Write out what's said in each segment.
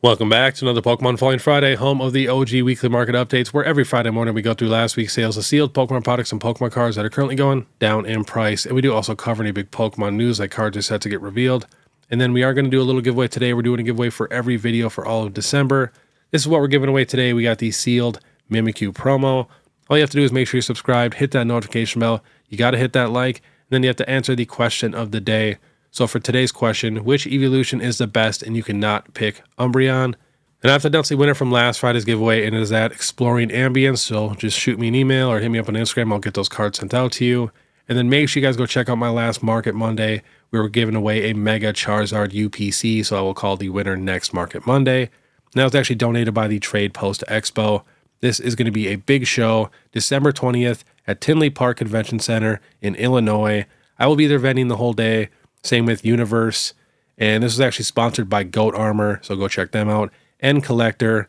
Welcome back to another Pokemon Falling Friday, home of the OG weekly market updates, where every Friday morning we go through last week's sales of sealed Pokemon products and Pokemon cards that are currently going down in price. And we do also cover any big Pokemon news, like cards are set to get revealed. And then we are going to do a little giveaway today. We're doing a giveaway for every video for all of December. This is what we're giving away today. We got the sealed Mimikyu promo. All you have to do is make sure you're subscribed, hit that notification bell. You got to hit that like, and then you have to answer the question of the day. So for today's question, which evolution is the best? And you cannot pick Umbreon. And I have to announce the winner from last Friday's giveaway, and it is at Exploring Ambience. So just shoot me an email or hit me up on Instagram. I'll get those cards sent out to you. And then make sure you guys go check out my last Market Monday. We were giving away a Mega Charizard UPC, so I will call the winner next Market Monday. Now it's actually donated by the Trade Post Expo. This is going to be a big show, December 20th at Tinley Park Convention Center in Illinois. I will be there vending the whole day. Same with Universe. And this is actually sponsored by Goat Armor, so go check them out. And Collectr.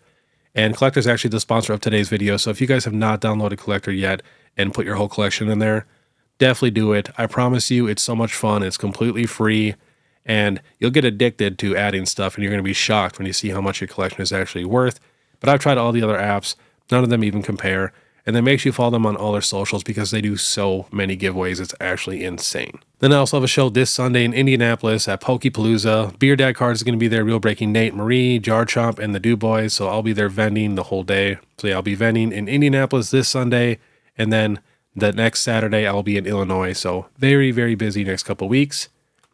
And Collectr is actually the sponsor of today's video. So if you guys have not downloaded Collectr yet and put your whole collection in there, definitely do it. I promise you, it's so much fun. It's completely free. And you'll get addicted to adding stuff, and you're going to be shocked when you see how much your collection is actually worth. But I've tried all the other apps. None of them even compare. And then make sure you follow them on all their socials because they do so many giveaways. It's actually insane. Then I also have a show this Sunday in Indianapolis at Pokepalooza. Beard Dad Cards is going to be there. Real Breaking Nate, Marie, Jar Chomp, and the Do Boys. So I'll be there vending the whole day. So yeah, I'll be vending in Indianapolis this Sunday. And then the next Saturday, I'll be in Illinois. So very, very busy next couple weeks.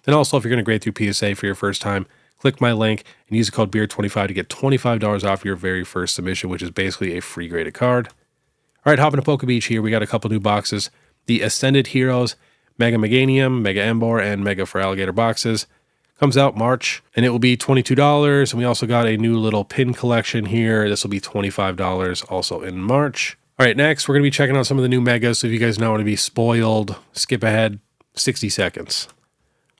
And also, if you're going to grade through PSA for your first time, click my link and use the code BEARD25 to get $25 off your very first submission, which is basically a free graded card. All right, hopping to Pokebeach here. We got a couple new boxes. The Ascended Heroes, Mega Meganium, Mega Embor, and Mega for Alligator boxes. Comes out March, and it will be $22. And we also got a new little pin collection here. This will be $25 also in March. All right, next, we're going to be checking out some of the new Megas. So if you guys now want to be spoiled, skip ahead 60 seconds.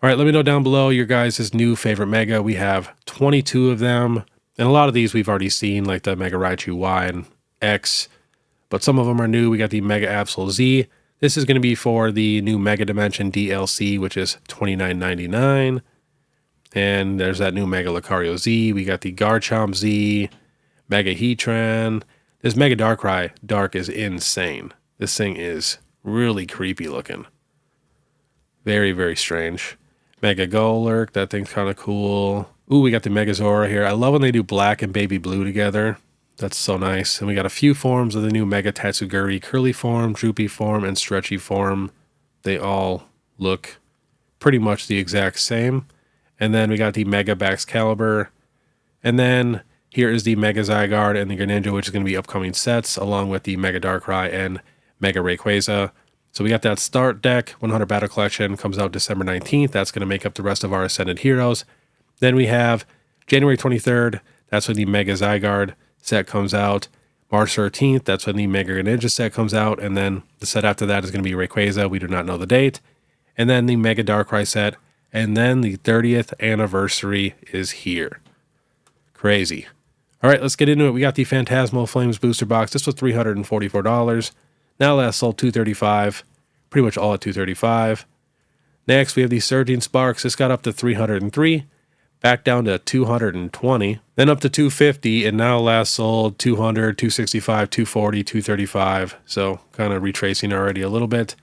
All right, let me know down below your guys' new favorite Mega. We have 22 of them. And a lot of these we've already seen, like the Mega Raichu Y and X. But some of them are new. We got the Mega Absol Z. This is going to be for the new Mega Dimension DLC, which is $29.99. And there's that new Mega Lucario Z. We got the Garchomp Z, Mega Heatran. This Mega Darkrai Dark is insane. This thing is really creepy looking. Very, very strange. Mega Golurk, that thing's kind of cool. Ooh, we got the Megazord here. I love when they do black and baby blue together. That's so nice. And we got a few forms of the new Mega Tatsugiri, curly form, droopy form, and stretchy form. They all look pretty much the exact same. And then we got the Mega Baxcalibur. And then here is the Mega Zygarde and the Greninja, which is going to be upcoming sets, along with the Mega Darkrai and Mega Rayquaza. So we got that start deck, 100 Battle Collection, comes out December 19th. That's going to make up the rest of our Ascended Heroes. Then we have January 23rd. That's when the Mega Zygarde set comes out. March 13th, that's when the Mega Greninja set comes out. And then the set after that is going to be Rayquaza. We do not know the date. And then the Mega Darkrai set. And then the 30th anniversary is here. Crazy. All right, let's get into it. We got the Phantasmal Flames booster box. This was $344. Now last sold $235. Pretty much all at $235. Next, we have the Surging Sparks. This got up to $303. Back down to $220, then up to $250, and now last sold $200, $265, $240, $235. So kind of retracing already a little bit.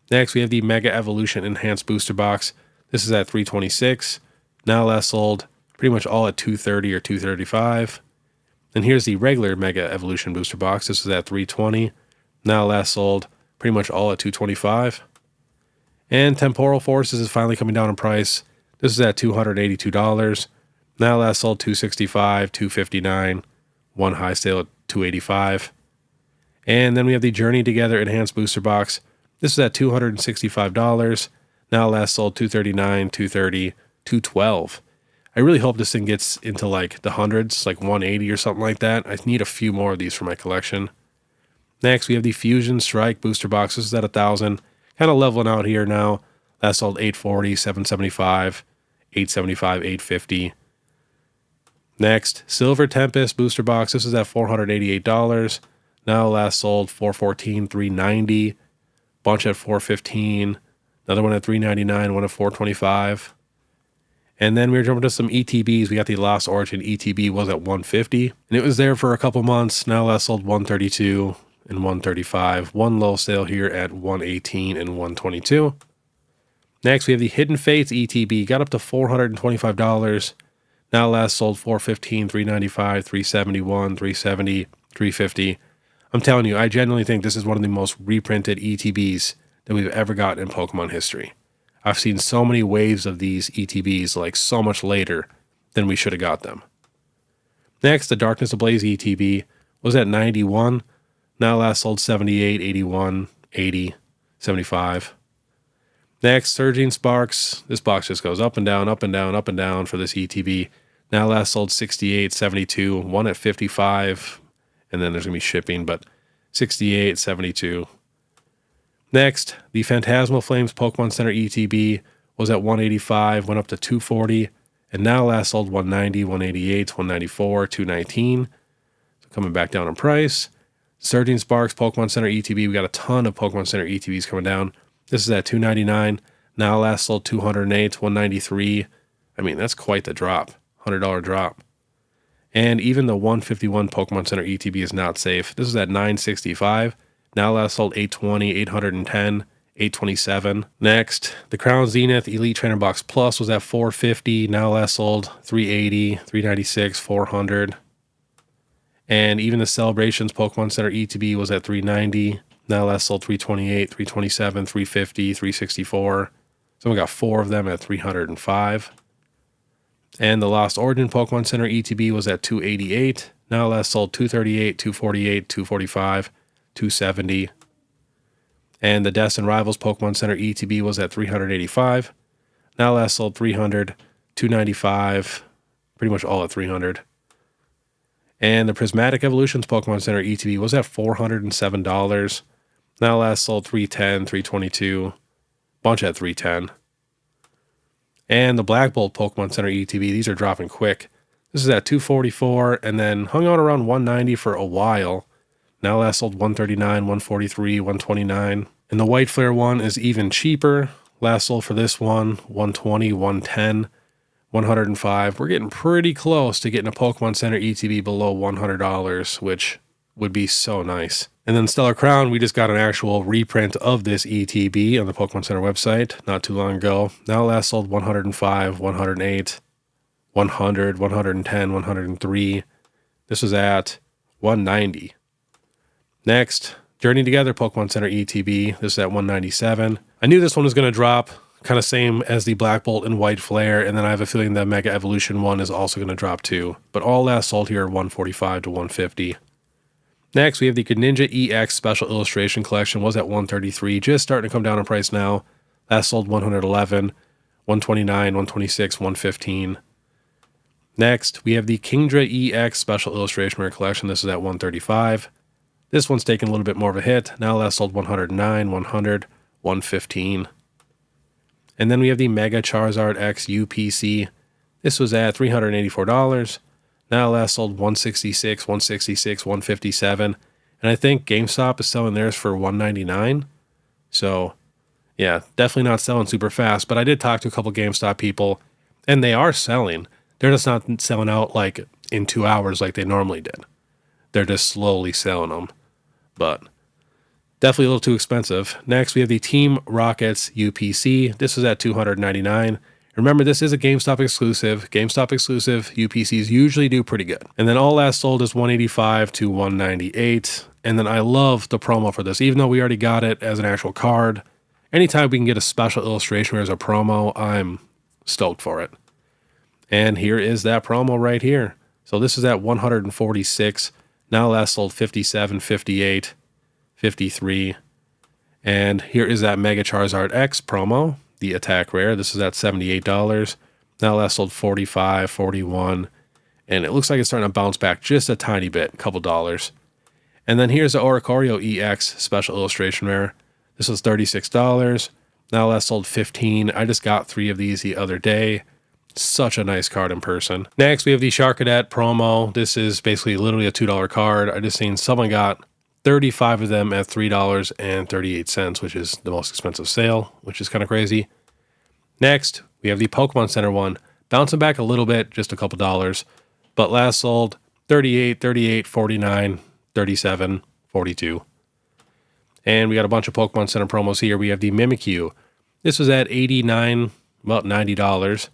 Next, we have the Mega Evolution Enhanced Booster Box. This is at $326. Now last sold pretty much all at $230 or $235. And here's the regular Mega Evolution Booster Box. This is at $320. Now last sold pretty much all at $225. And Temporal Forces is finally coming down in price. This is at $282. Now last sold $265, $259. One high sale at $285. And then we have the Journey Together Enhanced Booster Box. This is at $265. Now last sold $239, $230, $212. I really hope this thing gets into like the hundreds, like 180 or something like that. I need a few more of these for my collection. Next, we have the Fusion Strike Booster Box. This is at $1,000. Kind of leveling out here now. Last sold $840, $775. $875, $850. Next, Silver Tempest Booster Box. This is at $488. Now last sold $414, $390. Bunch at $415. Another one at $399. One at $425. And then we were jumping to some ETBs. We got the Lost Origin ETB was at 150, and it was there for a couple months. Now last sold 132 and 135. One low sale here at 118 and 122. Next, we have the Hidden Fates ETB. Got up to $425. Now last sold 415, 395, 371, 370, 350. I'm telling you, I genuinely think this is one of the most reprinted ETBs that we've ever gotten in Pokemon history. I've seen so many waves of these ETBs like so much later than we should have got them. Next, the Darkness Ablaze ETB was at 91. Now last sold 78, 81, 80, 75. Next, Surging Sparks. This box just goes up and down, up and down, up and down for this ETB. Now last sold 68, 72, one at 55, and then there's going to be shipping, but 68, 72. Next, the Phantasmal Flames Pokemon Center ETB was at 185, went up to 240, and now last sold 190, 188, 194, 219. So coming back down in price. Surging Sparks Pokemon Center ETB, we got a ton of Pokemon Center ETBs coming down. This is at 299, now last sold 208, 193. I mean, that's quite the drop, $100 drop. And even the 151 Pokemon Center ETB is not safe. This is at 965. Now last sold 820, 810, 827. Next, the Crown Zenith Elite Trainer Box Plus was at 450. Now last sold 380, 396, 400. And even the Celebrations Pokemon Center ETB was at 390. Now last sold 328, 327, 350, 364. So we got 4 of them at 305. And the Lost Origin Pokemon Center ETB was at 288. Now last sold 238, 248, 245. 270. And the Destin Rivals Pokemon Center ETB was at 385. Now last sold 300, 295, pretty much all at 300. And the Prismatic Evolutions Pokemon Center ETB was at $407. Now last sold 310, 322, bunch at 310. And the Black Bolt Pokemon Center ETB, these are dropping quick. This is at 244 and then hung out around 190 for a while. Now last sold 139, 143, 129. And the White Flare one is even cheaper. Last sold for this one, 120, 110, 105. We're getting pretty close to getting a Pokemon Center ETB below $100, which would be so nice. And then Stellar Crown, we just got an actual reprint of this ETB on the Pokemon Center website not too long ago. Now last sold 105, 108, 100, 110, 103. This was at 190. Next, Journey Together Pokemon Center ETB. This is at 197. I knew this one was going to drop, kind of same as the Black Bolt and White Flare, and then I have a feeling the Mega Evolution one is also going to drop too. But all last sold here are 145 to 150. Next, we have the Greninja EX Special Illustration Collection. Was at 133, just starting to come down in price now. Last sold 111, 129, 126, 115. Next, we have the Kingdra EX Special Illustration Rare Collection. This is at 135. This one's taking a little bit more of a hit. Now last sold 109, 100, 115. And then we have the Mega Charizard X UPC. This was at $384. Now last sold 166, 166, 157. And I think GameStop is selling theirs for $199. So, yeah, definitely not selling super fast. But I did talk to a couple GameStop people, and they are selling. They're just not selling out like in 2 hours like they normally did. They're just slowly selling them. But definitely a little too expensive. Next, we have the Team Rockets UPC. This is at $299. Remember, this is a GameStop exclusive. GameStop exclusive UPCs usually do pretty good. And then all last sold is 185 to 198. And then I love the promo for this, even though we already got it as an actual card. Anytime we can get a special illustration as a promo, I'm stoked for it. And here is that promo right here. So this is at 146. Now last sold 57, 58, 53. And here is that Mega Charizard X promo, the attack rare. This is at $78. Now last sold 45, 41. And it looks like it's starting to bounce back just a tiny bit, a couple dollars. And then here's the Oricorio EX Special Illustration Rare. This was $36. Now last sold 15. I just got 3 of these the other day. Such a nice card in person. Next, we have the Sharkadet promo. This is basically literally a $2 card. I just seen someone got 35 of them at $3.38, which is the most expensive sale, which is kind of crazy. Next, we have the Pokemon Center one, Bouncing back a little bit, just a couple dollars. But last sold 38, 38, 49, 37, 42. And we got a bunch of Pokemon Center promos here. We have the Mimikyu. This was at $89, about $90.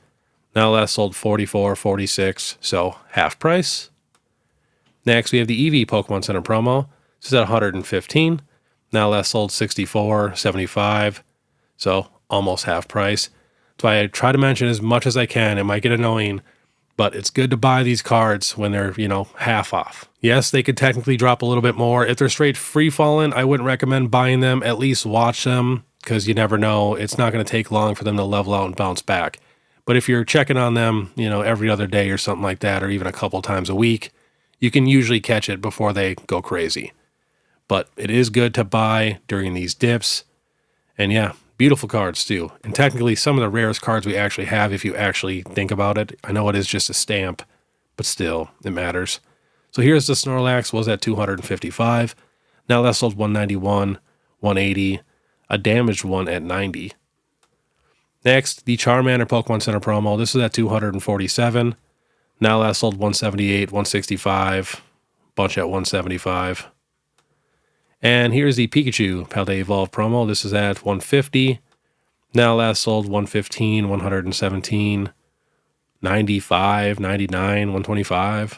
Now last sold 44, 46, so half price. Next, we have the Eevee Pokemon Center promo. This is at $115. Now last sold 64, 75, so almost half price. That's why I try to mention as much as I can. It might get annoying, but it's good to buy these cards when they're, half off. Yes, they could technically drop a little bit more. If they're straight free-falling, I wouldn't recommend buying them. At least watch them, because you never know. It's not going to take long for them to level out and bounce back. But if you're checking on them, every other day or something like that, or even a couple times a week, you can usually catch it before they go crazy. But it is good to buy during these dips. And yeah, beautiful cards too. And technically some of the rarest cards we actually have if you actually think about it. I know it is just a stamp, but still, it matters. So here's the Snorlax, was at $255. Now that sold $191, $180, a damaged one at $90. Next, the Charmander Pokemon Center promo. This is at $247. Now that sold $178, $165, bunch at $175. And here's the Pikachu Paldea Evolve promo. This is at $150. Now last sold $115, $117, $95, $99, $125.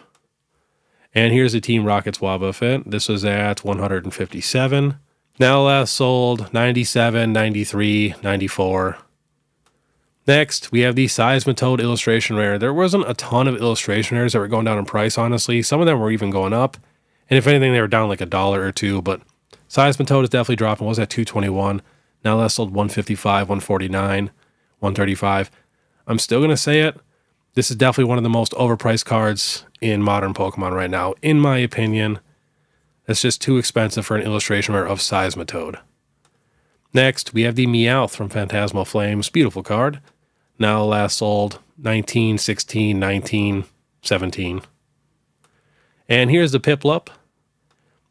And here's the Team Rocket's Wobbuffet. This was at $157. Now last sold $97, $93, $94. Next, we have the Seismitoad illustration rare. There wasn't a ton of illustration rares that were going down in price, honestly. Some of them were even going up. And if anything, they were down like $1 or $2. But Seismitoad is definitely dropping. Was at $221. Now that sold $155, $149, $135. I'm still going to say it. This is definitely one of the most overpriced cards in modern Pokemon right now. In my opinion, it's just too expensive for an illustration rare of Seismitoad. Next, we have the Meowth from Phantasmal Flames. Beautiful card. Now last sold 19, 16, 19, 17. And here's the Piplup.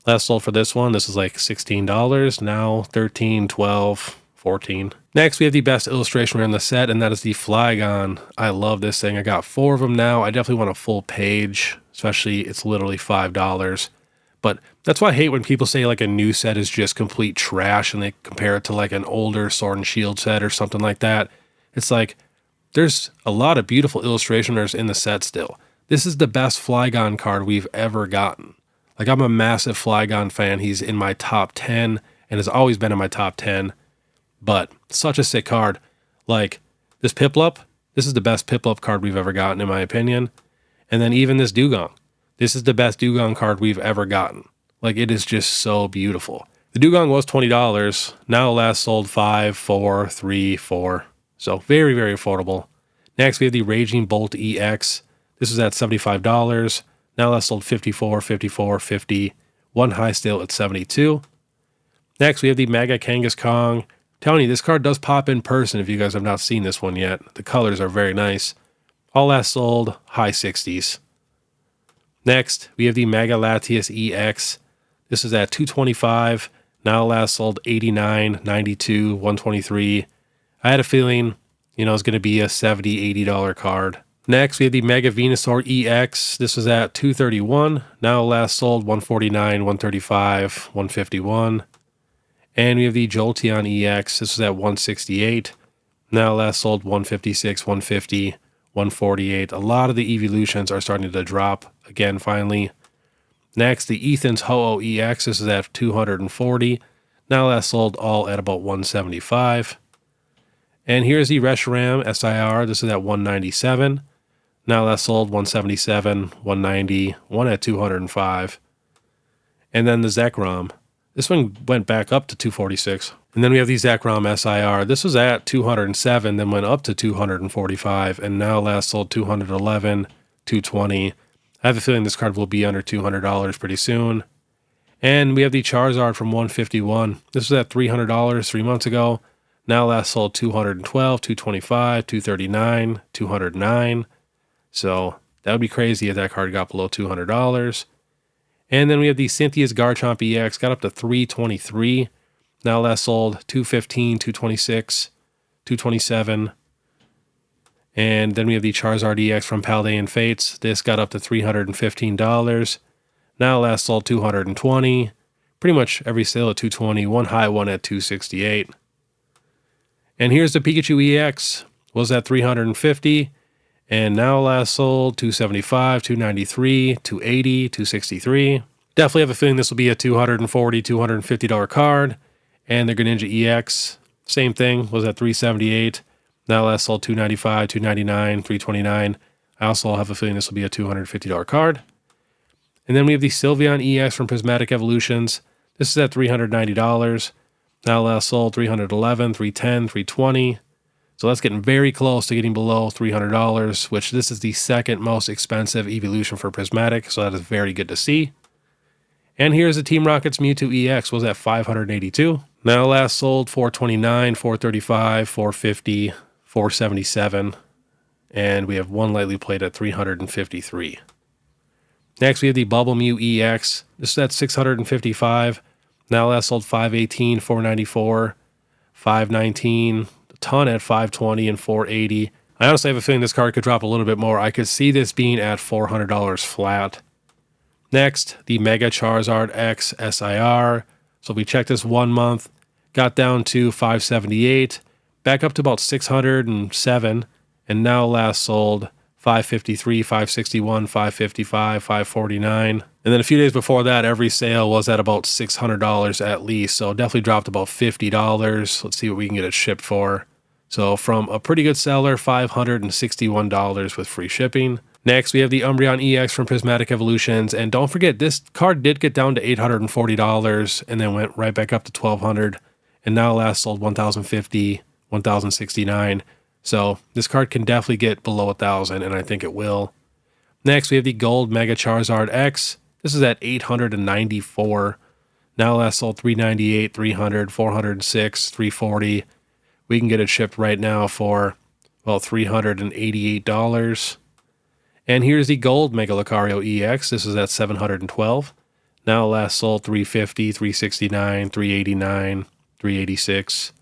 Last sold for this one. This is like $16. Now 13, 12, 14. Next, we have the best illustration rare in the set, and that is the Flygon. I love this thing. I got 4 of them now. I definitely want a full page, especially it's literally $5. But that's why I hate when people say like a new set is just complete trash and they compare it to like an older Sword and Shield set or something like that. It's like, there's a lot of beautiful illustration rares in the set still. This is the best Flygon card we've ever gotten. Like, I'm a massive Flygon fan. He's in my top 10 and has always been in my top 10. But such a sick card. Like, this Piplup, this is the best Piplup card we've ever gotten, in my opinion. And then even this Dugong. This is the best Dugong card we've ever gotten. Like, it is just so beautiful. The Dugong was $20. Now last sold $5, $4, $3, $4. So very, very affordable. Next, we have the Raging Bolt EX. This is at $75. Now last sold $54, $54, $50. One high still at $72. Next, we have the Mega Kangaskong. Telling you, this card does pop in person if you guys have not seen this one yet. The colors are very nice. All last sold, high 60s. Next, we have the Mega Latias EX. This is at $225. Now last sold $89, $92, $123. I had a feeling, it's going to be a $70, $80 card. Next, we have the Mega Venusaur EX. This was at $231. Now last sold $149, $135, $151. And we have the Jolteon EX. This was at $168. Now last sold $156, $150, $148. A lot of the evolutions are starting to drop again finally. Next, the Ethan's Ho-Oh EX. This is at $240. Now last sold all at about $175. And here's the Reshiram SIR. This is at $197. Now last sold $177, $190, one at $205. And then the Zekrom. This one went back up to $246. And then we have the Zekrom SIR. This was at $207, then went up to $245, and now last sold $211, $220. I have a feeling this card will be under $200 pretty soon. And we have the Charizard from $151. This was at $300 3 months ago. Now last sold $212, $225, $239, $209. So that would be crazy if that card got below $200. And then we have the Cynthia's Garchomp EX, got up to $323. Now last sold $215, $226, $227. And then we have the Charizard EX from Paldean Fates. This got up to $315. Now last sold $220. Pretty much every sale at $220. One high one at $268. And here's the Pikachu EX. Was at $350. And now last sold $275, $293, $280, $263. Definitely have a feeling this will be a $240, $250 card. And the Greninja EX, same thing, was at $378. Now last sold $295, $299, $329. I also have a feeling this will be a $250 card. And then we have the Sylveon EX from Prismatic Evolutions. This is at $390. Now last sold $311, $310, $320. So that's getting very close to getting below $300, which this is the second most expensive evolution for Prismatic. So that is very good to see. And here's the Team Rocket's Mewtwo EX, was at $582. Now last sold $429, $435, $450, $477. And we have one lightly played at $353. Next, we have the Bubble Mew EX. This is at $655. Now last sold $518, $494, $519, a ton at $520 and $480. I honestly have a feeling this card could drop a little bit more. I could see this being at $400 flat. Next, the Mega Charizard X SIR. So we checked this 1 month, got down to $578, back up to about $607, and now last sold $553, $561, $555, $549. And then a few days before that, every sale was at about $600 at least. So definitely dropped about $50. Let's see what we can get it shipped for. So from a pretty good seller, $561 with free shipping. Next, we have the Umbreon EX from Prismatic Evolutions. And don't forget, this card did get down to $840 and then went right back up to $1,200. And now last sold $1,050, $1,069. So this card can definitely get below $1,000, and I think it will. Next, we have the Gold Mega Charizard X. This is at $894. Now last sold $398, $300, $406, $340. We can get it shipped right now for, well, $388. And here's the Gold Mega Lucario EX. This is at $712. Now last sold $350, $369, $389, $386.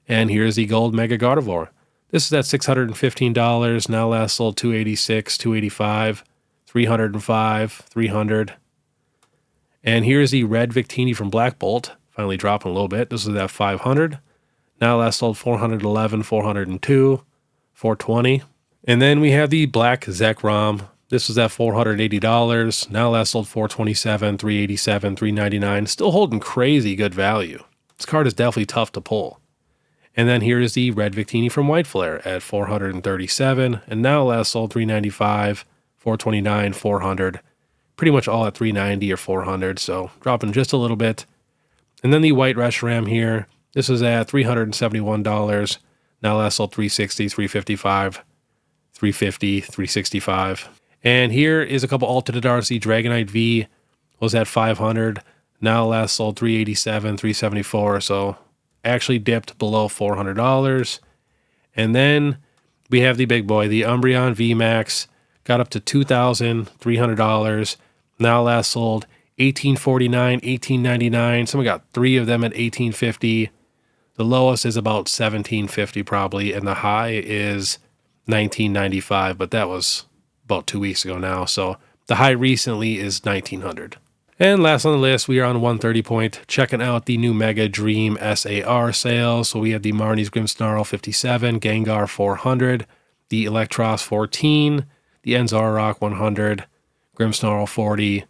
And here's the Gold Mega Gardevoir. This is at $615. Now last sold $286, $285, $305, $300. And here's the Red Victini from Black Bolt. Finally dropping a little bit. This is at $500. Now last sold $411, $402, $420. And then we have the Black Zekrom. This was at $480. Now last sold $427, $387, $399. Still holding crazy good value. This card is definitely tough to pull. And then here is the Red Victini from White Flare at $437. And now last sold $395, $429, $400. Pretty much all at $390 or $400. So dropping just a little bit. And then the White Reshiram here. This is at $371. Now last sold $360, $355, $350, $365. And here is a couple alternate arts. The Dragonite V was at $500. Now last sold $387, $374. So actually dipped below $400. And then we have the big boy, the Umbreon VMAX, got up to $2,300. Now last sold $1,849, $1,899. Someone got 3 of them at $1,850. The lowest is about $1,750 probably, and the high is $1,995, but that was about 2 weeks ago now. So the high recently is $1,900. And last on the list, we are on 130 point, checking out the new Mega Dream SAR sales. So we have the Marnie's Grimmsnarl 57, Gengar 400, the Electros 14, the Enzorock 100, Grimmsnarl 40,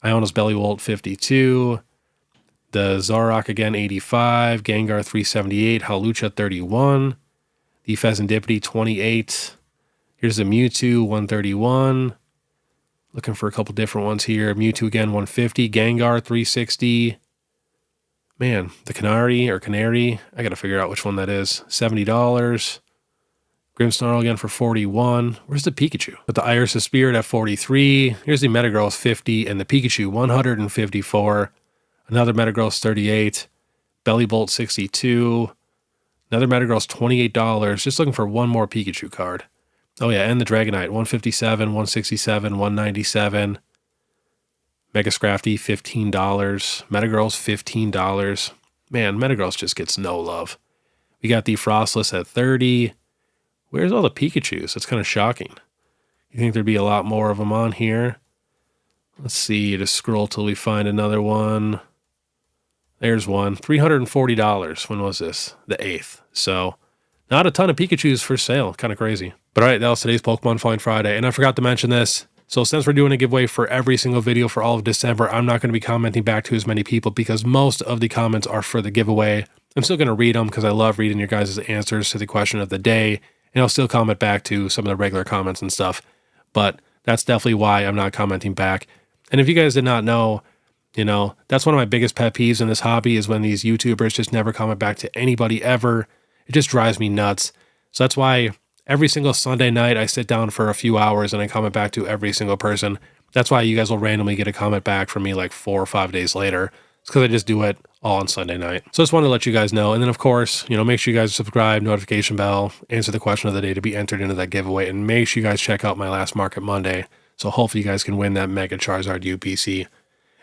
Iona's Bellywolt 52, the Zoroark again 85, Gengar 378, Hawlucha 31, the Fezandipity 28. Here's the Mewtwo 131. Looking for a couple different ones here. Mewtwo again 150, Gengar 360. Man, the Canary, I got to figure out which one that is. $70. Grimmsnarl again for $41. Where's the Pikachu? With the Iris of Spirit at $43. Here's the Metagross 50 and the Pikachu $154. Another Metagross $38. Bellybolt $62. Another Metagross $28. Just looking for one more Pikachu card. Oh yeah, and the Dragonite $157, $167, $197. Mega Scrafty $15. Metagross $15. Man, Metagross just gets no love. We got the Frostless at $30. Where's all the Pikachus? That's kind of shocking. You think there'd be a lot more of them on here? Let's see, just scroll till we find another one. There's one, $340. When was this? The 8th. So not a ton of Pikachus for sale. Kind of crazy. But all right, that was today's Pokemon Find Friday. And I forgot to mention this. So since we're doing a giveaway for every single video for all of December, I'm not going to be commenting back to as many people because most of the comments are for the giveaway. I'm still going to read them because I love reading your guys' answers to the question of the day. And I'll still comment back to some of the regular comments and stuff. But that's definitely why I'm not commenting back. And if you guys did not know, you know, that's one of my biggest pet peeves in this hobby is when these YouTubers just never comment back to anybody ever. It just drives me nuts. So that's why every single Sunday night I sit down for a few hours and I comment back to every single person. That's why you guys will randomly get a comment back from me like 4 or 5 days later. It's because I just do it all on Sunday night. So I just wanted to let you guys know. And then of course, you know, make sure you guys subscribe, notification bell, answer the question of the day to be entered into that giveaway. And make sure you guys check out my last Market Monday. So hopefully you guys can win that Mega Charizard UPC.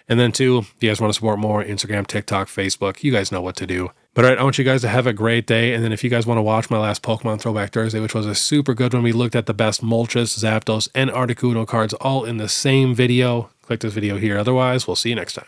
And then too, if you guys want to support more, Instagram, TikTok, Facebook, you guys know what to do. But all right, I want you guys to have a great day. And then if you guys want to watch my last Pokemon Throwback Thursday, which was a super good one, we looked at the best Moltres, Zapdos, and Articuno cards all in the same video. Click this video here. Otherwise, we'll see you next time.